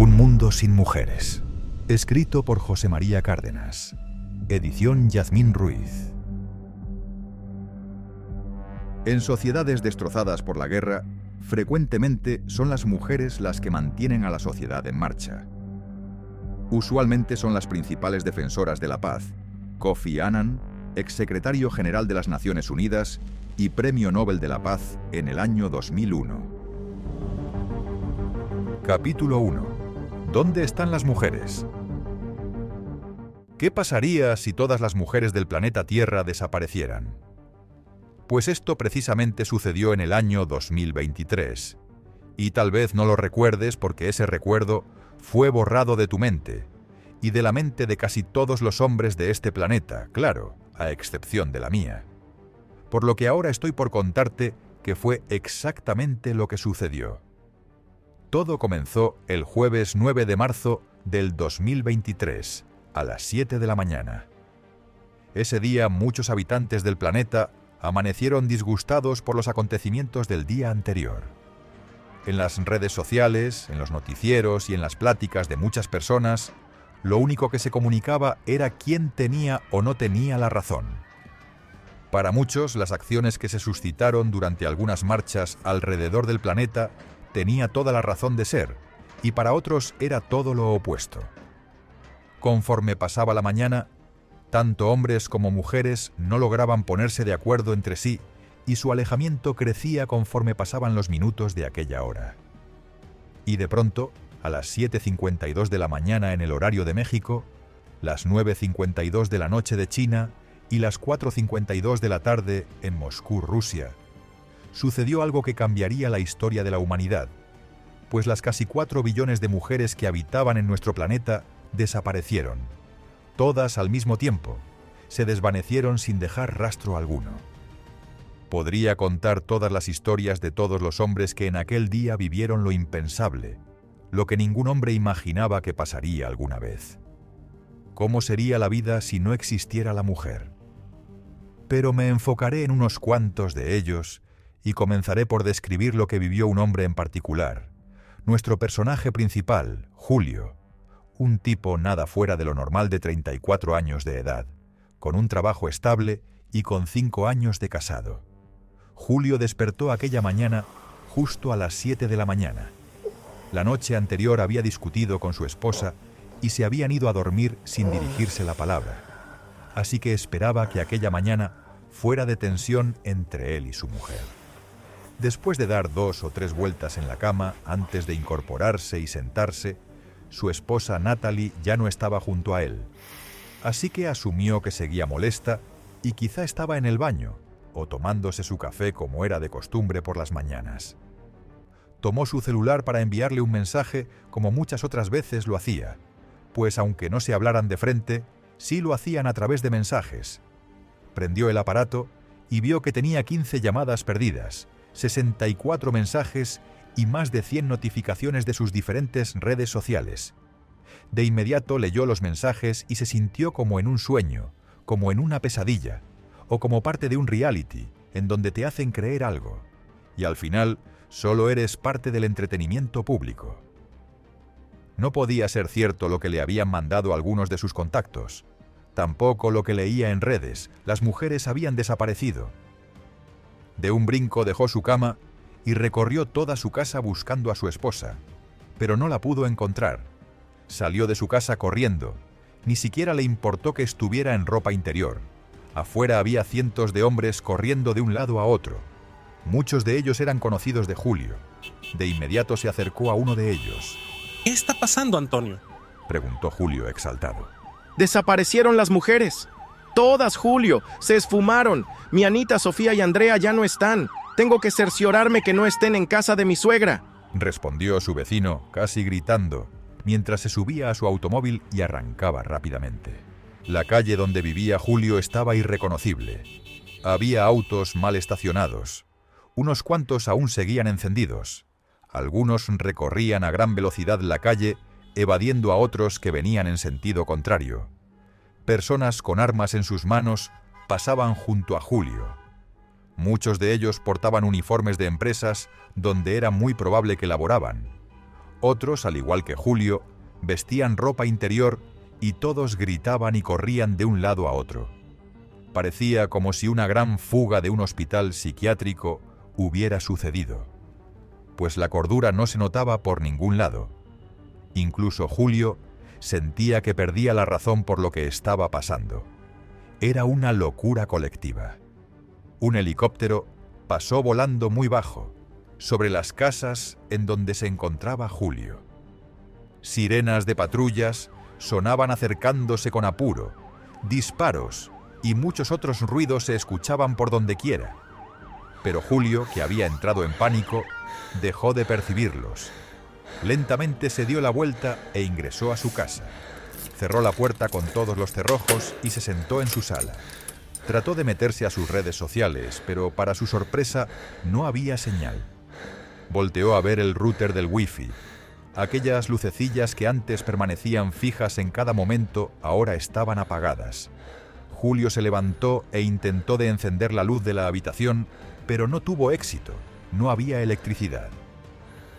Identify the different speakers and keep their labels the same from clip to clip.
Speaker 1: Un mundo sin mujeres. Escrito por José María Cárdenas. Edición Yazmín Ruiz. En sociedades destrozadas por la guerra, frecuentemente son las mujeres las que mantienen a la sociedad en marcha. Usualmente son las principales defensoras de la paz. Kofi Annan, exsecretario general de las Naciones Unidas y Premio Nobel de la Paz en el año 2001. Capítulo 1. ¿Dónde están las mujeres? ¿Qué pasaría si todas las mujeres del planeta Tierra desaparecieran? Pues esto precisamente sucedió en el año 2023. Y tal vez no lo recuerdes porque ese recuerdo fue borrado de tu mente, y de la mente de casi todos los hombres de este planeta, claro, a excepción de la mía. Por lo que ahora estoy por contarte que fue exactamente lo que sucedió. Todo comenzó el jueves 9 de marzo del 2023, a las 7 de la mañana. Ese día muchos habitantes del planeta amanecieron disgustados por los acontecimientos del día anterior. En las redes sociales, en los noticieros y en las pláticas de muchas personas, lo único que se comunicaba era quién tenía o no tenía la razón. Para muchos, las acciones que se suscitaron durante algunas marchas alrededor del planeta tenía toda la razón de ser, y para otros era todo lo opuesto. Conforme pasaba la mañana, tanto hombres como mujeres no lograban ponerse de acuerdo entre sí, y su alejamiento crecía conforme pasaban los minutos de aquella hora. Y de pronto, a las 7:52 de la mañana en el horario de México, las 9:52 de la noche de China y las 4:52 de la tarde en Moscú, Rusia, sucedió algo que cambiaría la historia de la humanidad, pues las casi 4 billones de mujeres que habitaban en nuestro planeta desaparecieron, todas al mismo tiempo, se desvanecieron sin dejar rastro alguno. Podría contar todas las historias de todos los hombres que en aquel día vivieron lo impensable, lo que ningún hombre imaginaba que pasaría alguna vez. ¿Cómo sería la vida si no existiera la mujer? Pero me enfocaré en unos cuantos de ellos y comenzaré por describir lo que vivió un hombre en particular, nuestro personaje principal, Julio, un tipo nada fuera de lo normal de 34 años de edad, con un trabajo estable y con 5 años de casado. Julio despertó aquella mañana justo a las 7 de la mañana. La noche anterior había discutido con su esposa y se habían ido a dormir sin dirigirse la palabra, así que esperaba que aquella mañana fuera de tensión entre él y su mujer. Después de dar 2 o 3 vueltas en la cama antes de incorporarse y sentarse, su esposa Natalie ya no estaba junto a él, así que asumió que seguía molesta y quizá estaba en el baño o tomándose su café como era de costumbre por las mañanas. Tomó su celular para enviarle un mensaje como muchas otras veces lo hacía, pues aunque no se hablaran de frente, sí lo hacían a través de mensajes. Prendió el aparato y vio que tenía 15 llamadas perdidas, 64 mensajes y más de 100 notificaciones de sus diferentes redes sociales. De inmediato leyó los mensajes y se sintió como en un sueño, como en una pesadilla, o como parte de un reality, en donde te hacen creer algo, y al final solo eres parte del entretenimiento público. No podía ser cierto lo que le habían mandado algunos de sus contactos, tampoco lo que leía en redes, las mujeres habían desaparecido. De un brinco dejó su cama y recorrió toda su casa buscando a su esposa, pero no la pudo encontrar. Salió de su casa corriendo, ni siquiera le importó que estuviera en ropa interior. Afuera había cientos de hombres corriendo de un lado a otro. Muchos de ellos eran conocidos de Julio. De inmediato se acercó a uno de ellos.
Speaker 2: ¿Qué está pasando, Antonio?,
Speaker 1: preguntó Julio exaltado.
Speaker 3: Desaparecieron las mujeres. Todas, Julio, se esfumaron. Mi Anita, Sofía y Andrea ya no están. Tengo que cerciorarme que no estén en casa de mi suegra,
Speaker 1: respondió su vecino, casi gritando, mientras se subía a su automóvil y arrancaba rápidamente. La calle donde vivía Julio estaba irreconocible. Había autos mal estacionados. Unos cuantos aún seguían encendidos. Algunos recorrían a gran velocidad la calle, evadiendo a otros que venían en sentido contrario. Personas con armas en sus manos pasaban junto a Julio. Muchos de ellos portaban uniformes de empresas donde era muy probable que laboraban. Otros, al igual que Julio, vestían ropa interior y todos gritaban y corrían de un lado a otro. Parecía como si una gran fuga de un hospital psiquiátrico hubiera sucedido, pues la cordura no se notaba por ningún lado. Incluso Julio sentía que perdía la razón por lo que estaba pasando. Era una locura colectiva. Un helicóptero pasó volando muy bajo, sobre las casas en donde se encontraba Julio. Sirenas de patrullas sonaban acercándose con apuro, disparos y muchos otros ruidos se escuchaban por dondequiera. Pero Julio, que había entrado en pánico, dejó de percibirlos. Lentamente se dio la vuelta e ingresó a su casa. Cerró la puerta con todos los cerrojos y se sentó en su sala. Trató de meterse a sus redes sociales, pero para su sorpresa no había señal. Volteó a ver el router del wifi. Aquellas lucecillas que antes permanecían fijas en cada momento ahora estaban apagadas. Julio se levantó e intentó de encender la luz de la habitación, pero no tuvo éxito. No había electricidad.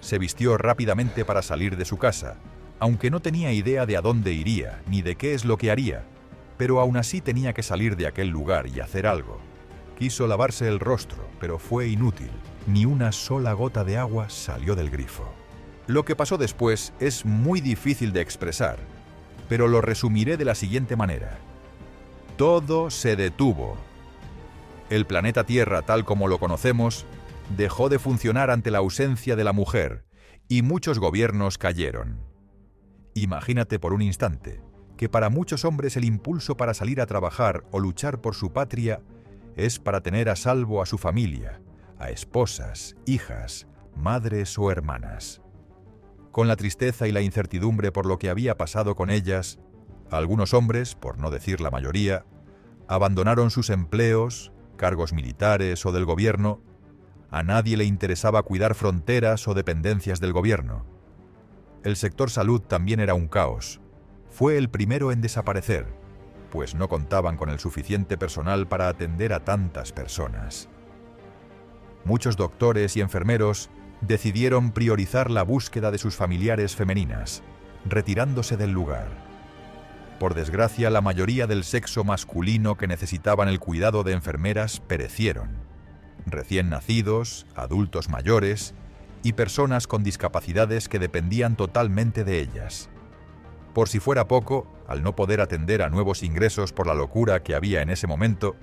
Speaker 1: Se vistió rápidamente para salir de su casa, aunque no tenía idea de a dónde iría ni de qué es lo que haría, pero aún así tenía que salir de aquel lugar y hacer algo. Quiso lavarse el rostro, pero fue inútil. Ni una sola gota de agua salió del grifo. Lo que pasó después es muy difícil de expresar, pero lo resumiré de la siguiente manera. Todo se detuvo. El planeta Tierra, tal como lo conocemos, dejó de funcionar ante la ausencia de la mujer, y muchos gobiernos cayeron. Imagínate por un instante que para muchos hombres el impulso para salir a trabajar o luchar por su patria es para tener a salvo a su familia, a esposas, hijas, madres o hermanas. Con la tristeza y la incertidumbre por lo que había pasado con ellas, algunos hombres, por no decir la mayoría, abandonaron sus empleos, cargos militares o del gobierno. A nadie le interesaba cuidar fronteras o dependencias del gobierno. El sector salud también era un caos. Fue el primero en desaparecer, pues no contaban con el suficiente personal para atender a tantas personas. Muchos doctores y enfermeros decidieron priorizar la búsqueda de sus familiares femeninas, retirándose del lugar. Por desgracia, la mayoría del sexo masculino que necesitaban el cuidado de enfermeras perecieron. Recién nacidos, adultos mayores y personas con discapacidades que dependían totalmente de ellas. Por si fuera poco, al no poder atender a nuevos ingresos por la locura que había en ese momento,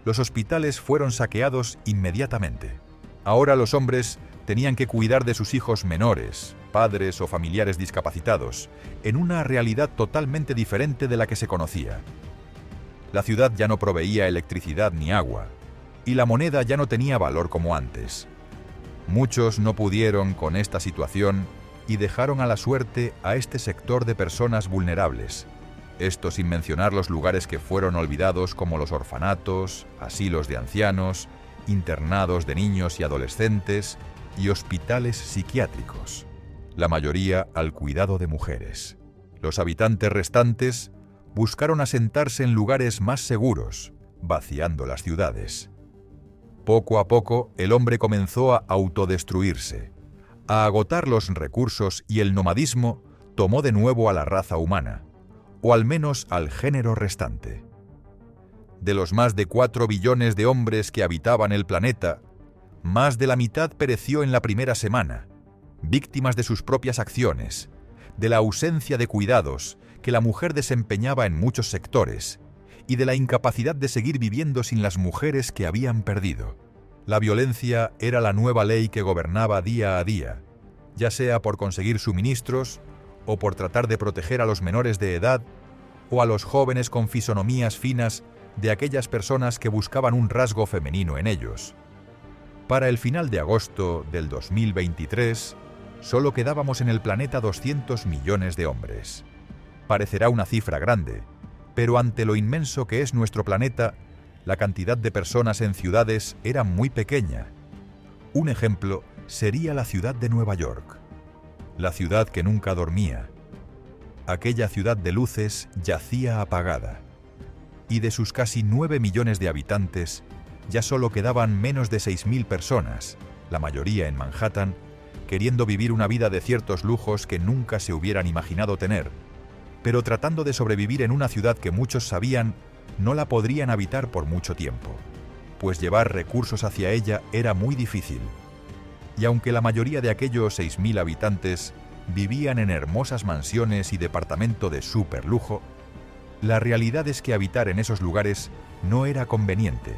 Speaker 1: los hospitales fueron saqueados inmediatamente. Ahora los hombres tenían que cuidar de sus hijos menores, padres o familiares discapacitados, en una realidad totalmente diferente de la que se conocía. La ciudad ya no proveía electricidad ni agua, y la moneda ya no tenía valor como antes. Muchos no pudieron con esta situación y dejaron a la suerte a este sector de personas vulnerables. Esto sin mencionar los lugares que fueron olvidados como los orfanatos, asilos de ancianos, internados de niños y adolescentes y hospitales psiquiátricos, la mayoría al cuidado de mujeres. Los habitantes restantes buscaron asentarse en lugares más seguros, vaciando las ciudades. Poco a poco, el hombre comenzó a autodestruirse, a agotar los recursos y el nomadismo tomó de nuevo a la raza humana, o al menos al género restante. De los más de 4 billones de hombres que habitaban el planeta, más de la mitad pereció en la primera semana, víctimas de sus propias acciones, de la ausencia de cuidados que la mujer desempeñaba en muchos sectores, y de la incapacidad de seguir viviendo sin las mujeres que habían perdido. La violencia era la nueva ley que gobernaba día a día, ya sea por conseguir suministros, o por tratar de proteger a los menores de edad, o a los jóvenes con fisonomías finas de aquellas personas que buscaban un rasgo femenino en ellos. Para el final de agosto del 2023, solo quedábamos en el planeta 200 millones de hombres. Parecerá una cifra grande, pero ante lo inmenso que es nuestro planeta, la cantidad de personas en ciudades era muy pequeña. Un ejemplo sería la ciudad de Nueva York, la ciudad que nunca dormía. Aquella ciudad de luces yacía apagada, y de sus casi 9 millones de habitantes, ya solo quedaban menos de 6.000 personas, la mayoría en Manhattan, queriendo vivir una vida de ciertos lujos que nunca se hubieran imaginado tener, pero tratando de sobrevivir en una ciudad que muchos sabían no la podrían habitar por mucho tiempo, pues llevar recursos hacia ella era muy difícil. Y aunque la mayoría de aquellos 6.000 habitantes vivían en hermosas mansiones y departamento de superlujo, la realidad es que habitar en esos lugares no era conveniente,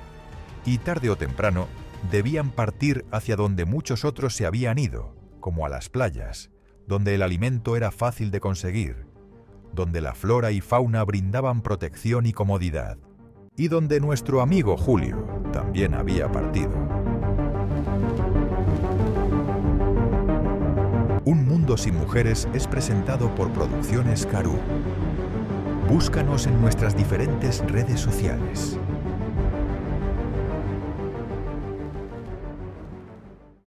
Speaker 1: y tarde o temprano debían partir hacia donde muchos otros se habían ido, como a las playas, donde el alimento era fácil de conseguir, donde la flora y fauna brindaban protección y comodidad, y donde nuestro amigo Julio también había partido. Un Mundo Sin Mujeres es presentado por Producciones Karoo. Búscanos en nuestras diferentes redes sociales.